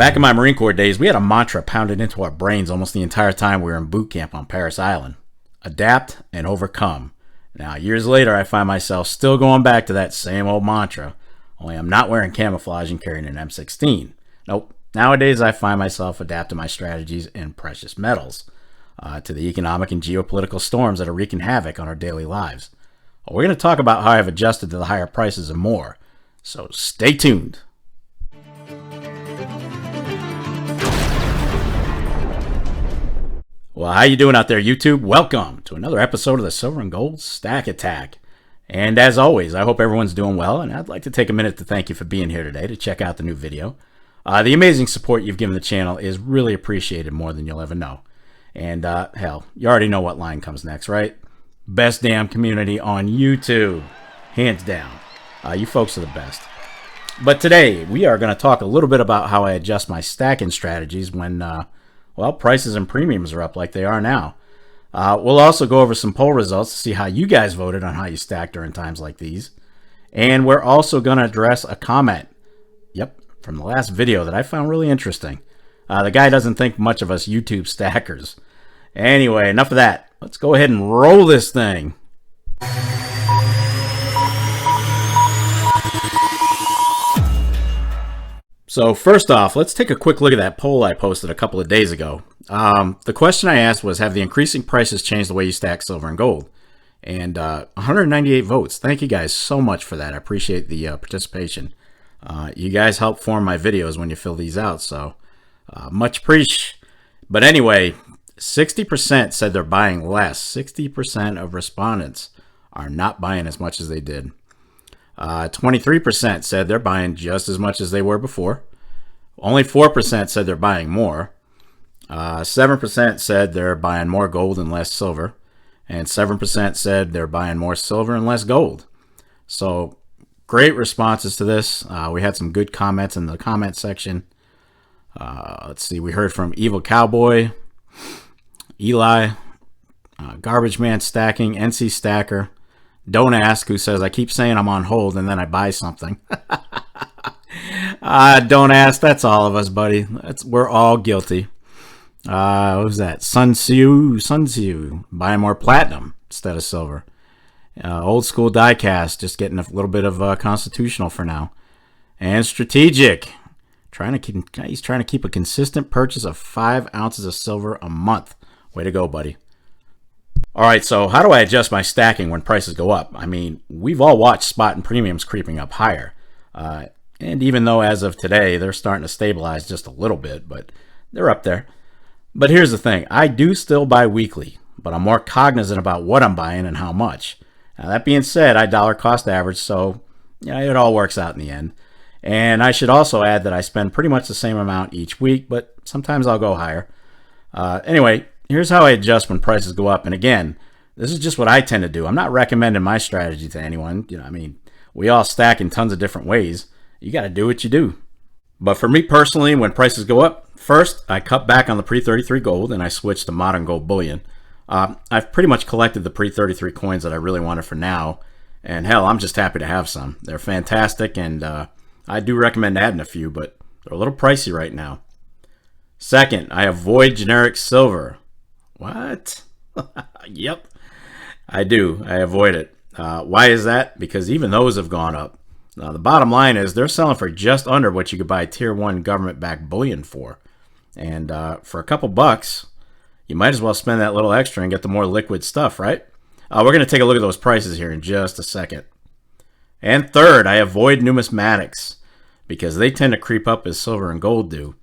Back in my Marine Corps days, we had a mantra pounded into our brains almost the entire time we were in boot camp on Parris Island. Adapt and overcome. Now, years later, I find myself still going back to that same old mantra, only I'm not wearing camouflage and carrying an M16. Nope. Nowadays, I find myself adapting my strategies in precious metals to the economic and geopolitical storms that are wreaking havoc on our daily lives. We're going to talk about how I've adjusted to the higher prices and more, so stay tuned. Well, how you doing out there, YouTube? Welcome to another episode of the Silver and Gold Stack Attack. And as always, I hope everyone's doing well, and I'd like to take a minute to thank you for being here today to check out the new video. The amazing support you've given the channel is really appreciated more than you'll ever know. And hell, you already know what line comes next, right? Best damn community on YouTube. Hands down. You folks are the best. But today, we are going to talk a little bit about how I adjust my stacking strategies when, well, prices and premiums are up like they are now. We'll also go over some poll results to see how you guys voted on how you stack during times like these. And we're also going to address a comment, from the last video that I found really interesting. The guy doesn't think much of us YouTube stackers. Anyway, enough of that. Let's go ahead and roll this thing. So first off, let's take a quick look at that poll I posted a couple of days ago. The question I asked was, have the increasing prices changed the way you stack silver and gold? And 198 votes. Thank you guys so much for that. I appreciate the participation. You guys help form my videos when you fill these out, so much appreciated. But anyway, 60% said they're buying less. 60% of respondents are not buying as much as they did. 23% said they're buying just as much as they were before. Only 4% said they're buying more. 7% said they're buying more gold and less silver. And 7% said they're buying more silver and less gold. So great responses to this. We had some good comments in the comment section. Let's see. We heard from Evil Cowboy, Eli, Garbage Man Stacking, NC Stacker, Don't Ask, who says, I keep saying I'm on hold and then I buy something. Don't Ask, that's all of us, buddy. We're all guilty. What was that? Sun Tzu, buying more platinum instead of silver. Old school diecast, just getting a little bit of constitutional for now. And strategic, he's trying to keep a consistent purchase of 5 ounces of silver a month. Way to go, buddy. All right, so how do I adjust my stacking when prices go up? I mean, we've all watched spot and premiums creeping up higher. And even though as of today, they're starting to stabilize just a little bit, but they're up there. But here's the thing. I do still buy weekly, but I'm more cognizant about what I'm buying and how much. Now, that being said, I dollar cost average, so it all works out in the end. And I should also add that I spend pretty much the same amount each week, but sometimes I'll go higher. Anyway, here's how I adjust when prices go up. And again, this is just what I tend to do. I'm not recommending my strategy to anyone. We all stack in tons of different ways. You got to do what you do. But for me personally, when prices go up, first, I cut back on the pre-33 gold and I switch to modern gold bullion. I've pretty much collected the pre-33 coins that I really wanted for now. And hell, I'm just happy to have some. They're fantastic, and I do recommend adding a few, but they're a little pricey right now. Second, I avoid generic silver. What? Yep, I do. I avoid it. Why is that? Because even those have gone up. The bottom line is they're selling for just under what you could buy tier 1 government-backed bullion for. And for a couple bucks, you might as well spend that little extra and get the more liquid stuff, right? We're going to take a look at those prices here in just a second. And third, I avoid numismatics because they tend to creep up as silver and gold do.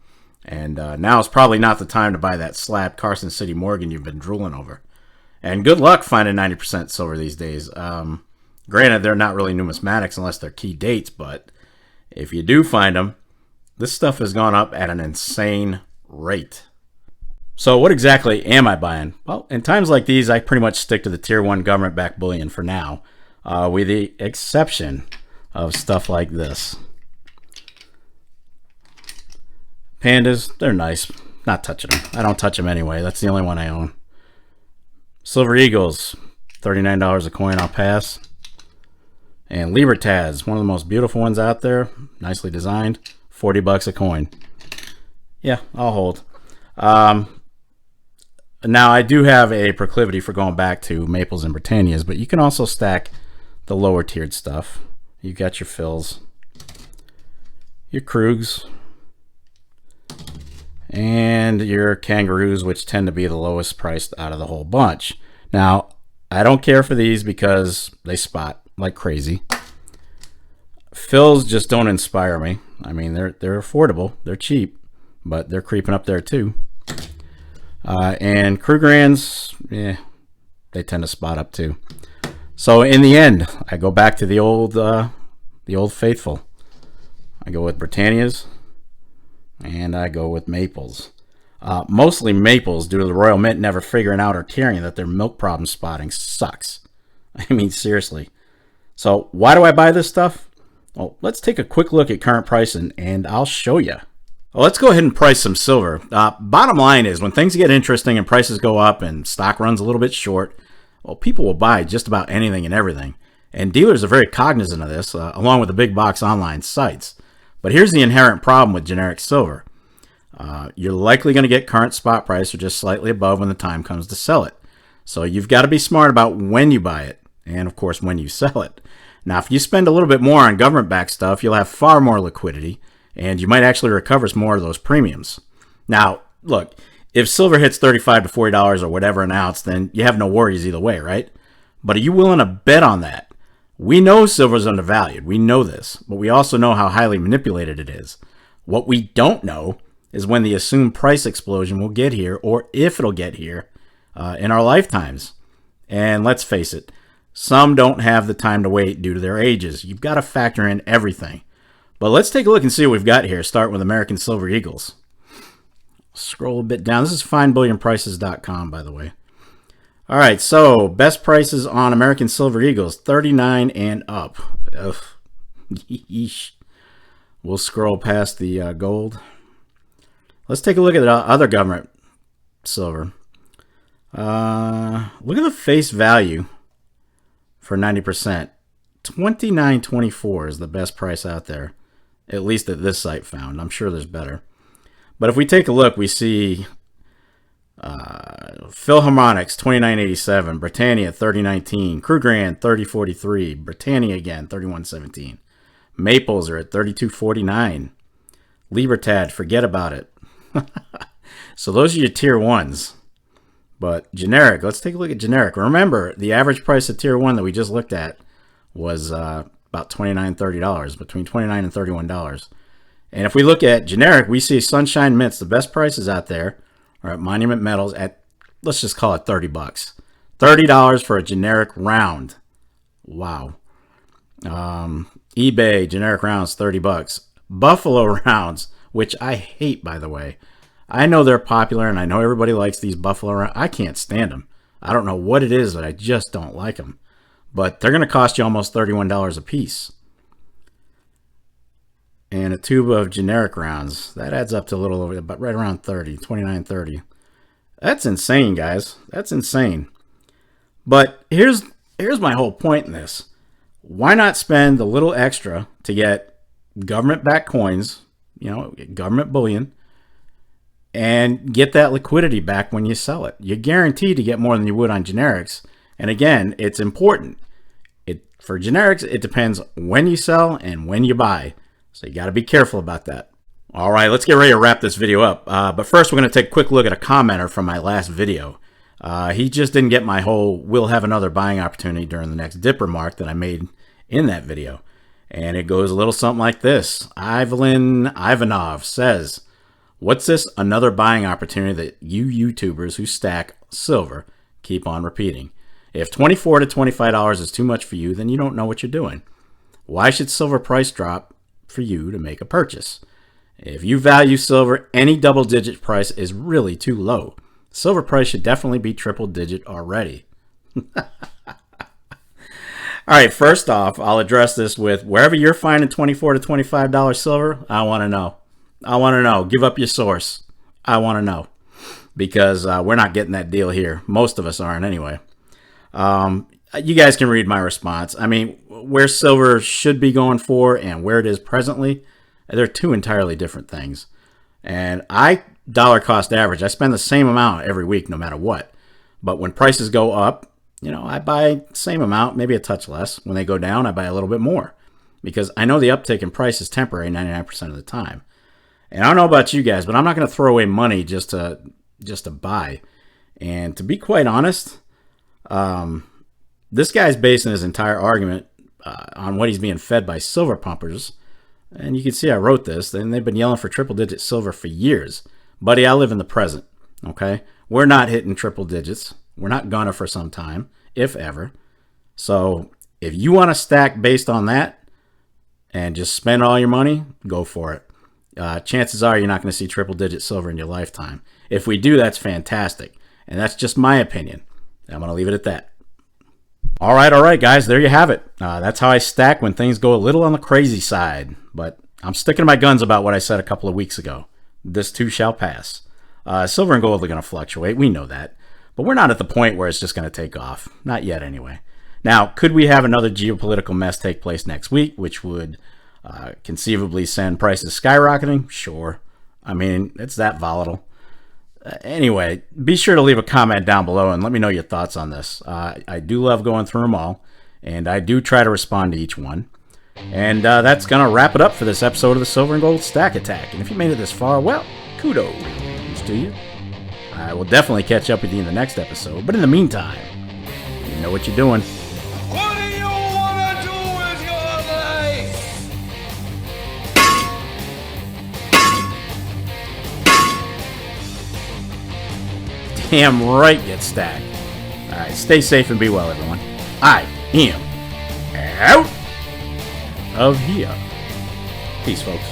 And now is probably not the time to buy that slab Carson City Morgan you've been drooling over. And good luck finding 90% silver these days. Granted, they're not really numismatics unless they're key dates, but if you do find them, this stuff has gone up at an insane rate. So what exactly am I buying? Well, in times like these, I pretty much stick to the tier 1 government-backed bullion for now, with the exception of stuff like this. Pandas, they're nice. Not touching them. I don't touch them anyway. That's the only one I own. Silver Eagles, $39 a coin, I'll pass. And Libertads, one of the most beautiful ones out there, nicely designed, 40 bucks a coin. Yeah, I'll hold. Um, Now, I do have a proclivity for going back to Maples and Britannias, but you can also stack the lower tiered stuff. You got your Phils, your Krugs, and your Kangaroos, which tend to be the lowest priced out of the whole bunch. Now, I don't care for these because they spot like crazy. Phils just don't inspire me. I mean, they're affordable, they're cheap, but they're creeping up there too. And Krugerrands, they tend to spot up too. So in the end, I go back to the old faithful. I go with Britannias, and I go with Maples. Mostly Maples, due to the Royal Mint never figuring out or caring that their milk problem spotting sucks. I mean, seriously. So why do I buy this stuff? Well, let's take a quick look at current pricing, and I'll show you. Well, let's go ahead and price some silver. Bottom line is, when things get interesting and prices go up and stock runs a little bit short, well, people will buy just about anything and everything. And dealers are very cognizant of this, along with the big box online sites. But here's the inherent problem with generic silver. You're likely going to get current spot price or just slightly above when the time comes to sell it. So you've got to be smart about when you buy it and, of course, when you sell it. Now, if you spend a little bit more on government-backed stuff, you'll have far more liquidity, and you might actually recover more of those premiums. Now, look, if silver hits $35 to $40 or whatever an ounce, then you have no worries either way, right? But are you willing to bet on that? We know silver is undervalued. We know this, but we also know how highly manipulated it is. What we don't know is when the assumed price explosion will get here, or if it'll get here in our lifetimes. And let's face it, some don't have the time to wait due to their ages. You've got to factor in everything. But let's take a look and see what we've got here. Start with American Silver Eagles. Scroll a bit down. This is finebillionprices.com, by the way. All right, so best prices on American Silver Eagles, 39 and up. Ugh. Yeesh. We'll scroll past the gold. Let's take a look at the other government silver. Look at the face value for 90%. $29.24 is the best price out there, at least that this site found. I'm sure there's better. But if we take a look, we see Philharmonics, $29.87, Britannia, $30.19, Krugerrands, $30.43, Britannia again, $31.17. Maples are at $32.49. Libertad, forget about it. So those are your tier ones. But generic, let's take a look at generic. Remember, the average price of tier one that we just looked at was about $29, $30, between $29 and $31. And if we look at generic, we see Sunshine Mints, the best prices out there are at Monument Metals at, let's just call it $30. $30 for a generic round. Wow. eBay, generic rounds, $30. Buffalo rounds, which I hate, by the way. I know they're popular, and I know everybody likes these Buffalo rounds. I can't stand them. I don't know what it is, but I just don't like them. But they're going to cost you almost $31 a piece. And a tube of generic rounds, that adds up to a little over, but right around 30, 29.30. That's insane, guys. That's insane. But here's my whole point in this. Why not spend a little extra to get government-backed coins, government bullion, and get that liquidity back when you sell it? You're guaranteed to get more than you would on generics. And again, it's important. For generics, it depends when you sell and when you buy. So you got to be careful about that. All right, let's get ready to wrap this video up. But first, we're going to take a quick look at a commenter from my last video. He just didn't get my whole "we'll have another buying opportunity during the next dip" remark that I made in that video. And it goes a little something like this. Ivan Ivanov says, "What's this another buying opportunity that you YouTubers who stack silver keep on repeating? If $24 to $25 is too much for you, then you don't know what you're doing. Why should silver price drop for you to make a purchase? If you value silver, any double-digit price is really too low. Silver price should definitely be triple-digit already." All right, first off, I'll address this with wherever you're finding $24 to $25 silver, I want to know. I want to know. Give up your source. I want to know. Because we're not getting that deal here. Most of us aren't anyway. You guys can read my response. I mean, where silver should be going for and where it is presently, they're two entirely different things. And I dollar cost average. I spend the same amount every week, no matter what. But when prices go up, I buy the same amount, maybe a touch less. When they go down, I buy a little bit more because I know the uptick in price is temporary 99% of the time. And I don't know about you guys, but I'm not going to throw away money just to buy. And to be quite honest, this guy's basing his entire argument on what he's being fed by silver pumpers. And you can see I wrote this, and they've been yelling for triple-digit silver for years. Buddy, I live in the present, okay? We're not hitting triple digits. We're not gonna for some time, if ever. So if you want to stack based on that and just spend all your money, go for it. Chances are you're not going to see triple-digit silver in your lifetime. If we do, that's fantastic. And that's just my opinion. I'm going to leave it at that. All right, guys. There you have it. That's how I stack when things go a little on the crazy side. But I'm sticking to my guns about what I said a couple of weeks ago. This too shall pass. Silver and gold are going to fluctuate. We know that. But we're not at the point where it's just going to take off. Not yet, anyway. Now, could we have another geopolitical mess take place next week, which would conceivably send prices skyrocketing? Sure. I mean, it's that volatile. Anyway, be sure to leave a comment down below and let me know your thoughts on this. I do love going through them all, and I do try to respond to each one. And that's going to wrap it up for this episode of the Silver and Gold Stack Attack. And if you made it this far, well, kudos to you. I will definitely catch up with you in the next episode. But in the meantime, you know what you're doing. What do you want to do with your life? Damn right, get stacked. All right, stay safe and be well, everyone. I am out of here. Peace, folks.